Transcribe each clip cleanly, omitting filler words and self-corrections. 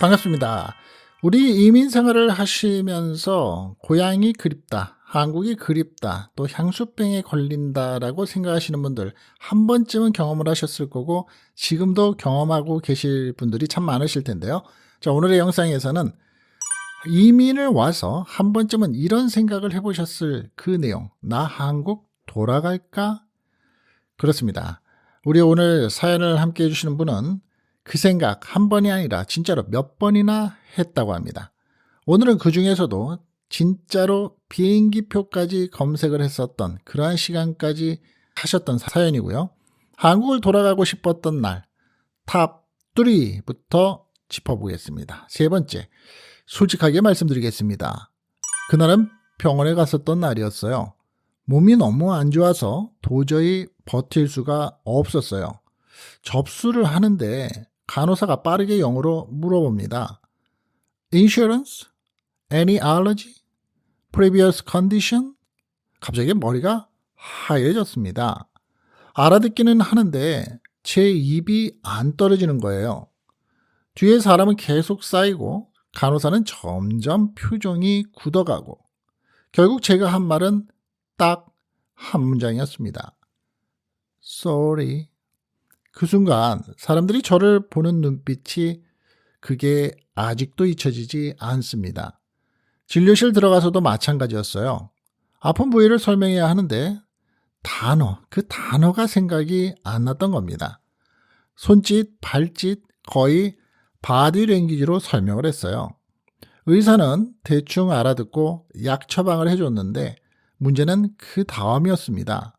반갑습니다. 우리 이민 생활을 하시면서 고향이 그립다, 한국이 그립다, 또 향수병에 걸린다라고 생각하시는 분들 한 번쯤은 경험을 하셨을 거고 지금도 경험하고 계실 분들이 참 많으실 텐데요. 자, 오늘의 영상에서는 이민을 와서 한 번쯤은 이런 생각을 해보셨을 그 내용, 나 한국 돌아갈까? 그렇습니다. 우리 오늘 사연을 함께 해주시는 분은 그 생각 한 번이 아니라 진짜로 몇 번이나 했다고 합니다. 오늘은 그 중에서도 진짜로 비행기표까지 검색을 했었던 그러한 시간까지 하셨던 사연이고요. 한국을 돌아가고 싶었던 날 탑 3부터 짚어보겠습니다. 세 번째, 솔직하게 말씀드리겠습니다. 그날은 병원에 갔었던 날이었어요. 몸이 너무 안 좋아서 도저히 버틸 수가 없었어요. 접수를 하는데 간호사가 빠르게 영어로 물어봅니다. Insurance? Any allergy? Previous condition? 갑자기 머리가 하얘졌습니다. 알아듣기는 하는데 제 입이 안 떨어지는 거예요. 뒤에 사람은 계속 쌓이고 간호사는 점점 표정이 굳어가고 결국 제가 한 말은 딱 한 문장이었습니다. Sorry. 그 순간 사람들이 저를 보는 눈빛이 그게 아직도 잊혀지지 않습니다. 진료실 들어가서도 마찬가지였어요. 아픈 부위를 설명해야 하는데 그 단어가 생각이 안 났던 겁니다. 손짓, 발짓, 거의 바디랭귀지로 설명을 했어요. 의사는 대충 알아듣고 약 처방을 해줬는데 문제는 그 다음이었습니다.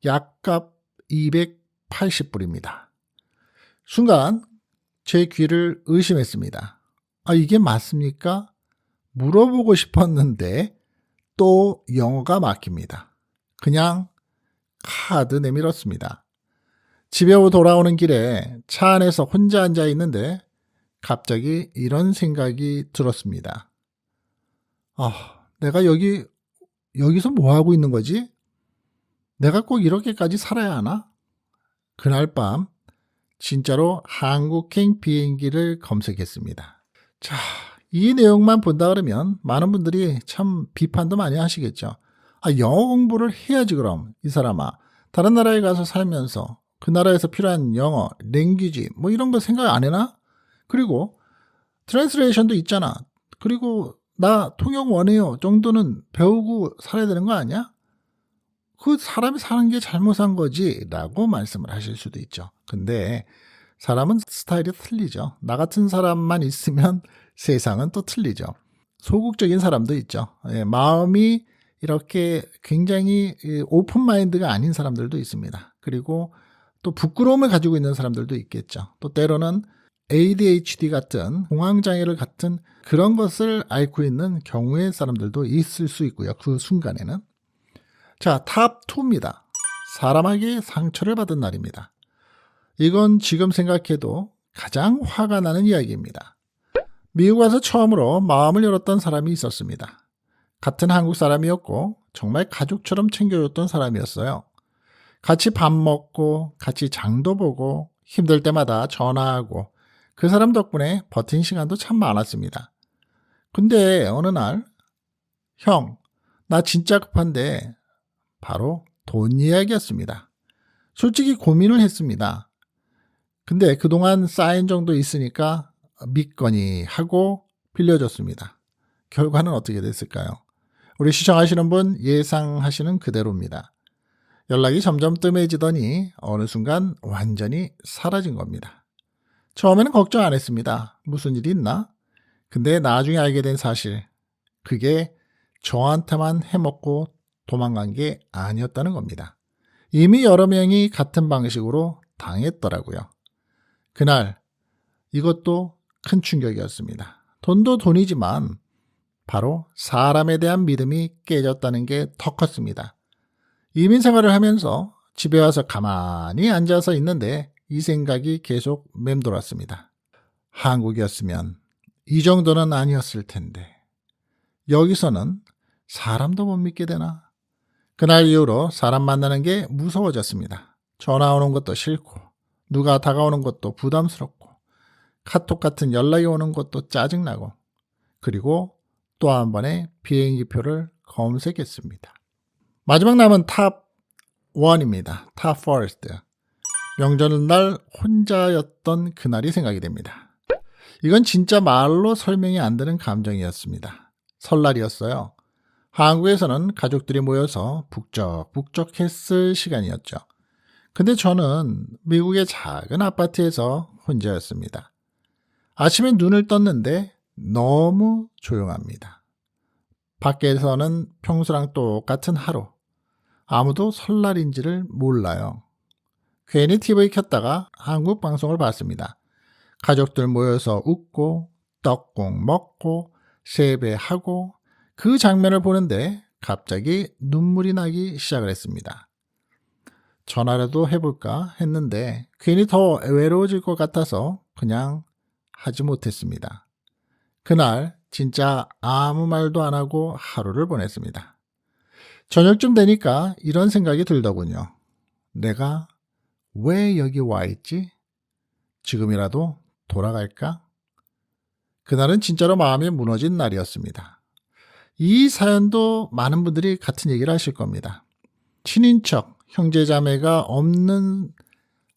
약값 280불입니다. 순간 제 귀를 의심했습니다. 이게 맞습니까? 물어보고 싶었는데 또 영어가 막힙니다. 그냥 카드 내밀었습니다. 집에 돌아오는 길에 차 안에서 혼자 앉아 있는데 갑자기 이런 생각이 들었습니다. 내가 여기서 뭐 하고 있는 거지? 내가 꼭 이렇게까지 살아야 하나? 그날 밤 진짜로 한국행 비행기를 검색했습니다. 자, 이 내용만 본다 그러면 많은 분들이 참 비판도 많이 하시겠죠. 영어 공부를 해야지 그럼 이 사람아. 다른 나라에 가서 살면서 그 나라에서 필요한 영어, 랭귀지 뭐 이런 거 생각 안 해나? 그리고 트랜스레이션도 있잖아. 그리고 나 통역 원해요 정도는 배우고 살아야 되는 거 아니야? 그 사람이 사는 게 잘못한 거지 라고 말씀을 하실 수도 있죠. 근데 사람은 스타일이 틀리죠. 나 같은 사람만 있으면 세상은 또 틀리죠. 소극적인 사람도 있죠. 마음이 이렇게 굉장히 오픈 마인드가 아닌 사람들도 있습니다. 그리고 또 부끄러움을 가지고 있는 사람들도 있겠죠. 또 때로는 ADHD 같은 공황장애를 같은 그런 것을 앓고 있는 경우의 사람들도 있을 수 있고요. 그 순간에는. 자, 탑 2입니다. 사람에게 상처를 받은 날입니다. 이건 지금 생각해도 가장 화가 나는 이야기입니다. 미국 와서 처음으로 마음을 열었던 사람이 있었습니다. 같은 한국 사람이었고 정말 가족처럼 챙겨줬던 사람이었어요. 같이 밥 먹고 같이 장도 보고 힘들 때마다 전화하고 그 사람 덕분에 버틴 시간도 참 많았습니다. 근데 어느 날 형, 나 진짜 급한데 바로 돈 이야기였습니다. 솔직히 고민을 했습니다. 근데 그동안 쌓인 정도 있으니까 믿거니 하고 빌려줬습니다. 결과는 어떻게 됐을까요? 우리 시청하시는 분 예상하시는 그대로입니다. 연락이 점점 뜸해지더니 어느 순간 완전히 사라진 겁니다. 처음에는 걱정 안 했습니다. 무슨 일이 있나? 근데 나중에 알게 된 사실, 그게 저한테만 해먹고 도망간 게 아니었다는 겁니다. 이미 여러 명이 같은 방식으로 당했더라고요. 그날 이것도 큰 충격이었습니다. 돈도 돈이지만 바로 사람에 대한 믿음이 깨졌다는 게 더 컸습니다. 이민 생활을 하면서 집에 와서 가만히 앉아서 있는데 이 생각이 계속 맴돌았습니다. 한국이었으면 이 정도는 아니었을 텐데 여기서는 사람도 못 믿게 되나? 그날 이후로 사람 만나는 게 무서워졌습니다. 전화 오는 것도 싫고 누가 다가오는 것도 부담스럽고 카톡 같은 연락이 오는 것도 짜증나고, 그리고 또 한 번의 비행기표를 검색했습니다. 마지막 남은 탑 1입니다. 탑 1. 명절날 혼자였던 그날이 생각이 됩니다. 이건 진짜 말로 설명이 안 되는 감정이었습니다. 설날이었어요. 한국에서는 가족들이 모여서 북적북적했을 시간이었죠. 근데 저는 미국의 작은 아파트에서 혼자였습니다. 아침에 눈을 떴는데 너무 조용합니다. 밖에서는 평소랑 똑같은 하루. 아무도 설날인지를 몰라요. 괜히 TV 켰다가 한국 방송을 봤습니다. 가족들 모여서 웃고 떡국 먹고 세배하고 그 장면을 보는데 갑자기 눈물이 나기 시작을 했습니다. 전화라도 해볼까 했는데 괜히 더 외로워질 것 같아서 그냥 하지 못했습니다. 그날 진짜 아무 말도 안 하고 하루를 보냈습니다. 저녁쯤 되니까 이런 생각이 들더군요. 내가 왜 여기 와 있지? 지금이라도 돌아갈까? 그날은 진짜로 마음이 무너진 날이었습니다. 이 사연도 많은 분들이 같은 얘기를 하실 겁니다. 친인척, 형제자매가 없는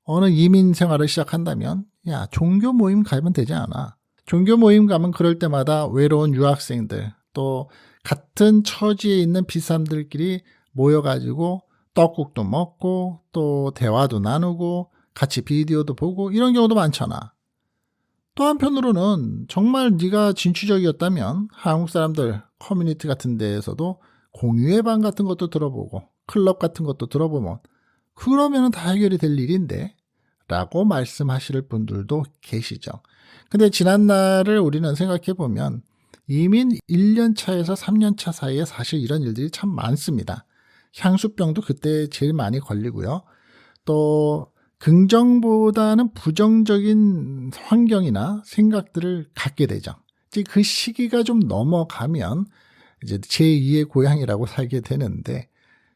어느 이민 생활을 시작한다면 야, 종교 모임 가면 되지 않아? 종교 모임 가면 그럴 때마다 외로운 유학생들, 또 같은 처지에 있는 비사람들끼리 모여가지고 떡국도 먹고 또 대화도 나누고 같이 비디오도 보고 이런 경우도 많잖아. 또 한편으로는 정말 네가 진취적이었다면 한국 사람들 커뮤니티 같은 데에서도 공유의 방 같은 것도 들어보고 클럽 같은 것도 들어보면 그러면 다 해결이 될 일인데 라고 말씀하실 분들도 계시죠. 근데 지난 날을 우리는 생각해 보면 이민 1년 차에서 3년 차 사이에 사실 이런 일들이 참 많습니다. 향수병도 그때 제일 많이 걸리고요. 또 긍정보다는 부정적인 환경이나 생각들을 갖게 되죠. 이제 그 시기가 좀 넘어가면 이제 제2의 고향이라고 살게 되는데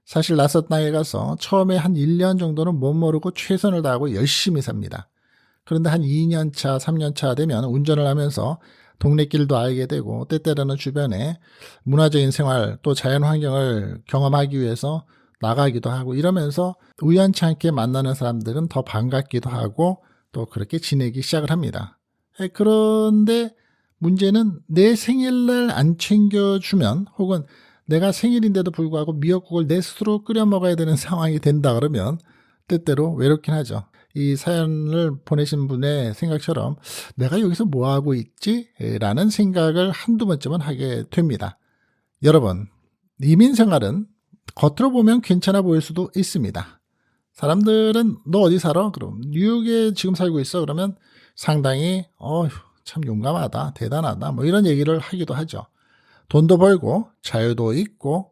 사실 낯선 땅에 가서 처음에 한 1년 정도는 못 모르고 최선을 다하고 열심히 삽니다. 그런데 한 2년 차, 3년 차 되면 운전을 하면서 동네 길도 알게 되고 때때로는 주변에 문화적인 생활 또 자연 환경을 경험하기 위해서 나가기도 하고 이러면서 우연치 않게 만나는 사람들은 더 반갑기도 하고 또 그렇게 지내기 시작을 합니다. 그런데 문제는 내 생일날 안 챙겨주면 혹은 내가 생일인데도 불구하고 미역국을 내 스스로 끓여 먹어야 되는 상황이 된다 그러면 때때로 외롭긴 하죠. 이 사연을 보내신 분의 생각처럼 내가 여기서 뭐하고 있지? 라는 생각을 한두 번쯤은 하게 됩니다. 여러분, 이민 생활은 겉으로 보면 괜찮아 보일 수도 있습니다. 사람들은 너 어디 살아? 그럼 뉴욕에 지금 살고 있어? 그러면 상당히 참 용감하다, 대단하다 뭐 이런 얘기를 하기도 하죠. 돈도 벌고 자유도 있고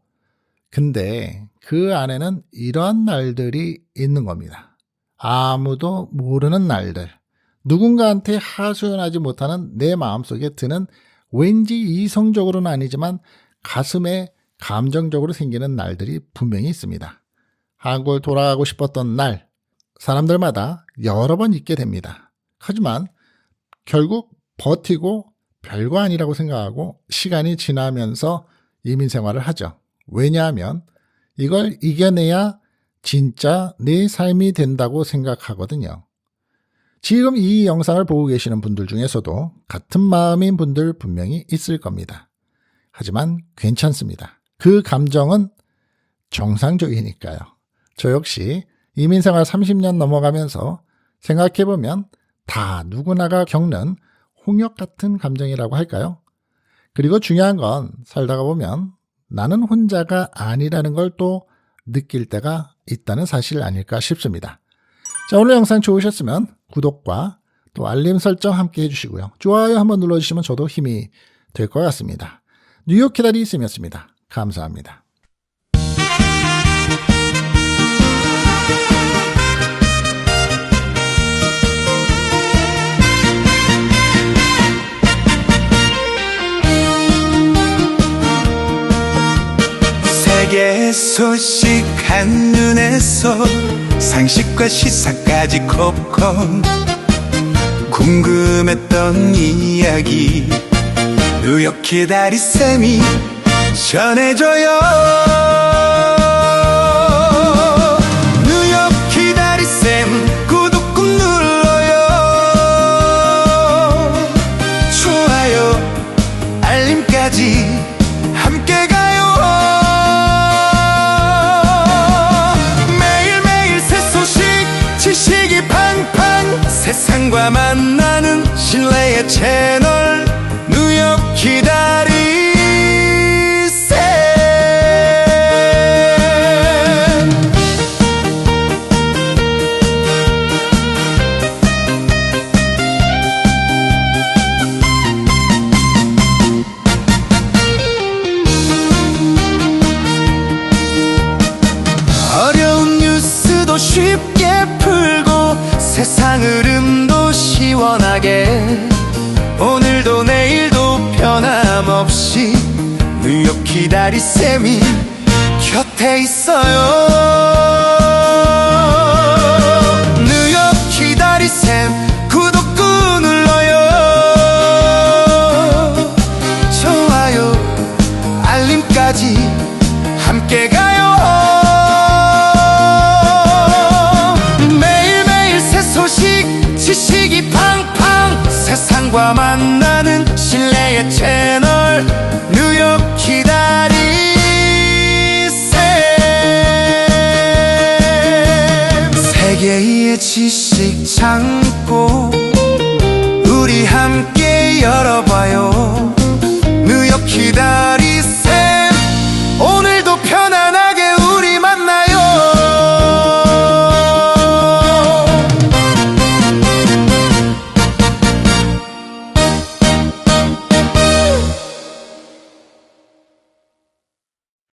근데 그 안에는 이런 날들이 있는 겁니다. 아무도 모르는 날들, 누군가한테 하소연하지 못하는 내 마음속에 드는 왠지 이성적으로는 아니지만 가슴에 감정적으로 생기는 날들이 분명히 있습니다. 한국을 돌아가고 싶었던 날, 사람들마다 여러 번 있게 됩니다. 하지만 결국 버티고 별거 아니라고 생각하고 시간이 지나면서 이민 생활을 하죠. 왜냐하면 이걸 이겨내야 진짜 내 삶이 된다고 생각하거든요. 지금 이 영상을 보고 계시는 분들 중에서도 같은 마음인 분들 분명히 있을 겁니다. 하지만 괜찮습니다. 그 감정은 정상적이니까요. 저 역시 이민생활 30년 넘어가면서 생각해보면 다 누구나가 겪는 홍역 같은 감정이라고 할까요? 그리고 중요한 건 살다가 보면 나는 혼자가 아니라는 걸 또 느낄 때가 있다는 사실 아닐까 싶습니다. 자, 오늘 영상 좋으셨으면 구독과 또 알림 설정 함께 해주시고요. 좋아요 한번 눌러주시면 저도 힘이 될 것 같습니다. 뉴욕 기다리 있음이었습니다. 감사합니다. 세계 소식 한눈에 쏙 상식과 시사까지 kopkop 궁금했던 이야기 뉴욕 기다리쌤이 전해줘요. 뉴욕 기다리쌤 구독 꾹 눌러요. 좋아요 알림까지 함께 가요. 매일매일 새 소식 지식이 팡팡 세상과 만나는 신뢰의 채널 뉴욕 기다리쌤. 어려운 뉴스도 쉽게 풀고 세상 흐름도 시원하게 오늘도 내일도 변함없이 뉴욕 기다리쌤이 곁에 있어요. 뉴욕 기다리쌤 구독 꾹 눌러요. 좋아요 알림까지 함께 가요. 매일매일 새 소식 지식이 팡팡 세상과 만나는 신뢰의 채널